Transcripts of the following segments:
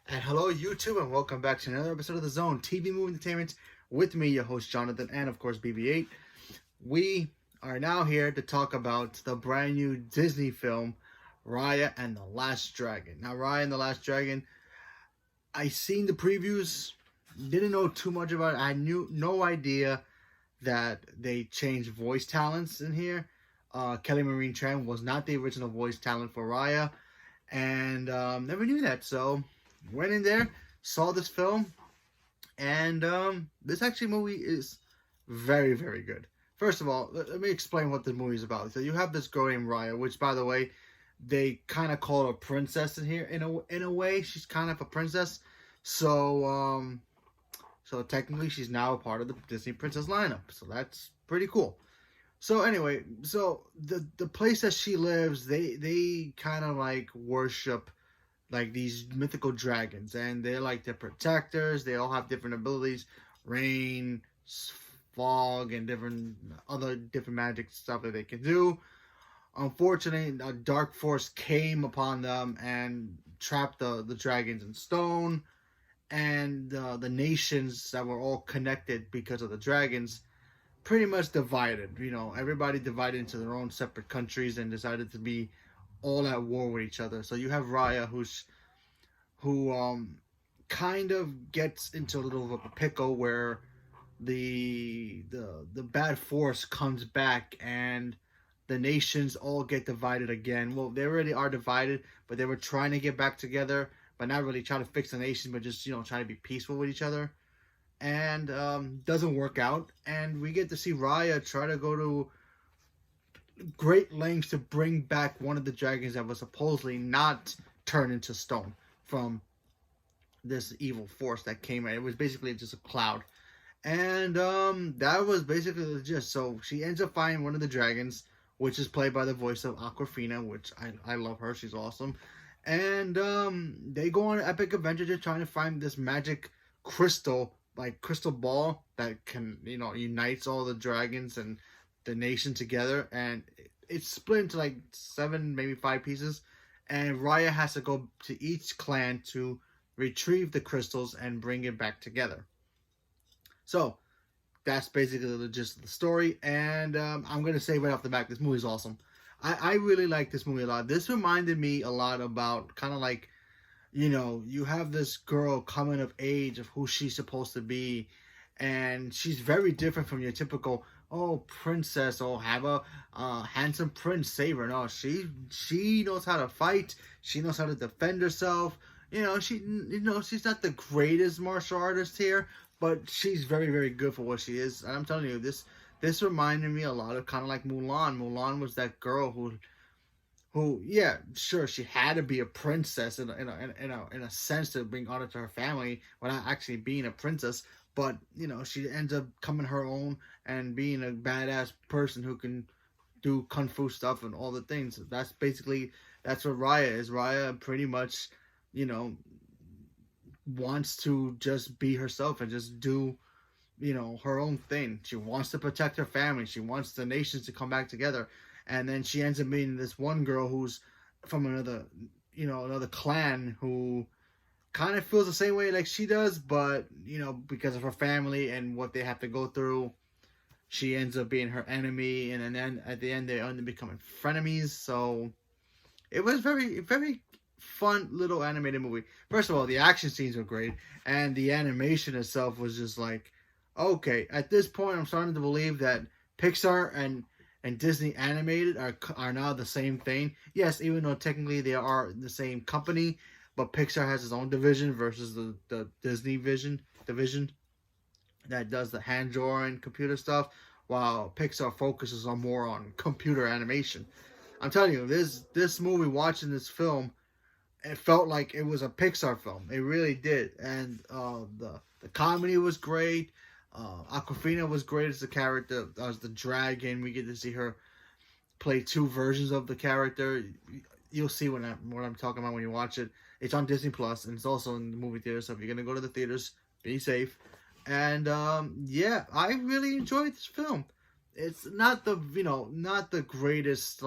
And hello, YouTube, and welcome back to another episode of The Zone TV Movie Entertainment with me, your host Jonathan, and of course BB8. We are now here to talk about the brand new Disney film, Raya and the Last Dragon. Now, Raya and the Last Dragon, I seen the previews, didn't know too much about it. I knew no idea that they changed voice talents in here. Kelly Marie Tran was not the original voice talent for Raya, and never knew that. So went in there, saw this film, and this actually movie is very, very good. First of all, let me explain what the movie is about. So you have this girl named Raya, which, by the way, they kind of call her princess in here. In a way, she's kind of a princess. So so technically, she's now a part of the Disney Princess lineup. So that's pretty cool. So anyway, so the place that she lives, they kind of like worship like these mythical dragons, and they're like the protectors. They all have different abilities: rain, fog, and different magic stuff that they can do. Unfortunately, a dark force came upon them and trapped the dragons in stone, and the nations that were all connected because of the dragons pretty much divided. Everybody divided into their own separate countries and decided to be all at war with each other. So you have Raya, who kind of gets into a little of a pickle where the bad force comes back and the nations all get divided again. Well, they already are divided, but they were trying to get back together, but not really trying to fix the nation, but just trying to be peaceful with each other. And doesn't work out, and we get to see Raya try to go to great lengths to bring back one of the dragons that was supposedly not turned into stone from this evil force that came in. It was basically just a cloud. And that was basically the gist. So she ends up finding one of the dragons, which is played by the voice of Aquafina, which I love her. She's awesome. And they go on an epic adventure to trying to find this magic crystal, like crystal ball that can, unites all the dragons and the nation together. And it's split into like 7, maybe 5 pieces. And Raya has to go to each clan to retrieve the crystals and bring it back together. So that's basically the gist of the story. And I'm going to say right off the bat, this movie is awesome. I really like this movie a lot. This reminded me a lot about kind of like, you have this girl coming of age of who she's supposed to be. And she's very different from your typical, oh, princess, oh, have a handsome prince save her. No, she knows how to fight. She knows how to defend herself. She's not the greatest martial artist here, but she's very, very good for what she is. And I'm telling you, this reminded me a lot of kind of like Mulan. Mulan was that girl who, yeah, sure, she had to be a princess in a sense to bring honor to her family without actually being a princess. But she ends up coming her own and being a badass person who can do kung fu stuff and all the things. That's what Raya is. Raya pretty much, you know, wants to just be herself and just do, her own thing. She wants to protect her family. She wants the nations to come back together. And then she ends up meeting this one girl who's from another clan who kind of feels the same way like she does, but because of her family and what they have to go through, she ends up being her enemy, and then at the end they end up becoming frenemies. So it was very, very fun little animated movie. First of all, the action scenes were great, and the animation itself was just like, okay, at this point I'm starting to believe that Pixar and Disney animated are now the same thing. Yes, even though technically they are the same company, but Pixar has its own division versus the Disney division that does the hand drawing computer stuff, while Pixar focuses on more on computer animation. I'm telling you, this movie, watching this film, it felt like it was a Pixar film. It really did, and the comedy was great. Aquafina was great as the character, as the dragon. We get to see her play 2 versions of the character. You'll see what I'm talking about when you watch it. It's on Disney Plus, and it's also in the movie theater. So if you're gonna go to the theaters, be safe. And yeah, I really enjoyed this film. It's not the greatest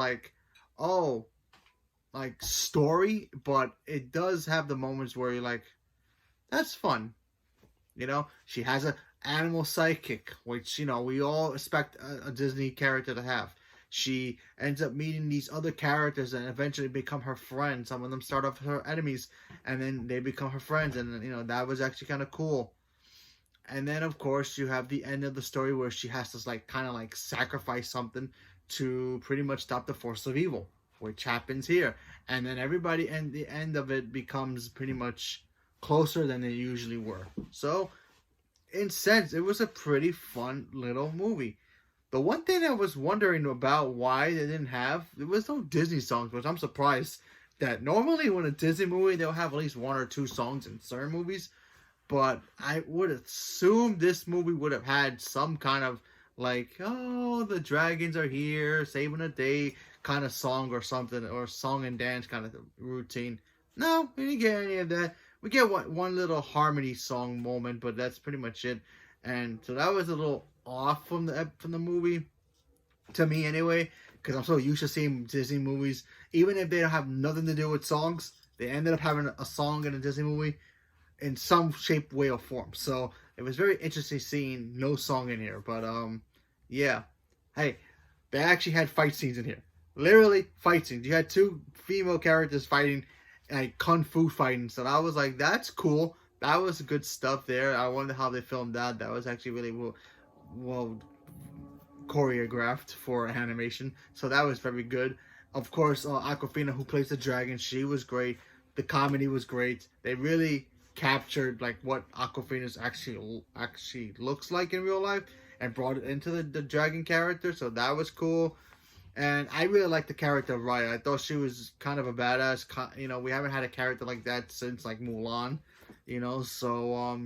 story, but it does have the moments where you're like, That's fun. She has a animal sidekick, which we all expect a Disney character to have. She ends up meeting these other characters and eventually become her friends. Some of them start off her enemies, and then they become her friends, and that was actually kind of cool. And then of course you have the end of the story where she has to like kind of like sacrifice something to pretty much stop the force of evil, which happens here. And then everybody and the end of it becomes pretty much closer than they usually were. So in sense, it was a pretty fun little movie. The one thing I was wondering about why they didn't have, there was no Disney songs, which I'm surprised that normally when a Disney movie they'll have at least one or two songs in certain movies, but I would assume this movie would have had some kind of like, oh, the dragons are here, saving the day kind of song or something, or song and dance kind of routine. No, we didn't get any of that. We get one little harmony song moment, but that's pretty much it. And so that was a little off from the movie to me anyway, because I'm so used to seeing Disney movies, even if they don't have nothing to do with songs, they ended up having a song in a Disney movie in some shape, way, or form. So it was very interesting seeing no song in here. But yeah. Hey, they actually had fight scenes in here. Literally fight scenes. You had two female characters fighting, like kung fu fighting. So I was like, that's cool. That was good stuff there. I wonder how they filmed that. That was actually really well choreographed for animation. So that was very good. Of course, Aquafina, who plays the dragon, she was great. The comedy was great. They really captured like what Aquafina's actually looks like in real life and brought it into the dragon character. So that was cool. And I really liked the character of Raya. I thought she was kind of a badass. We haven't had a character like that since like Mulan. So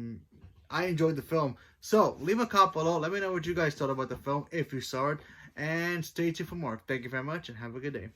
I enjoyed the film. So leave a comment below. Let me know what you guys thought about the film if you saw it. And stay tuned for more. Thank you very much and have a good day.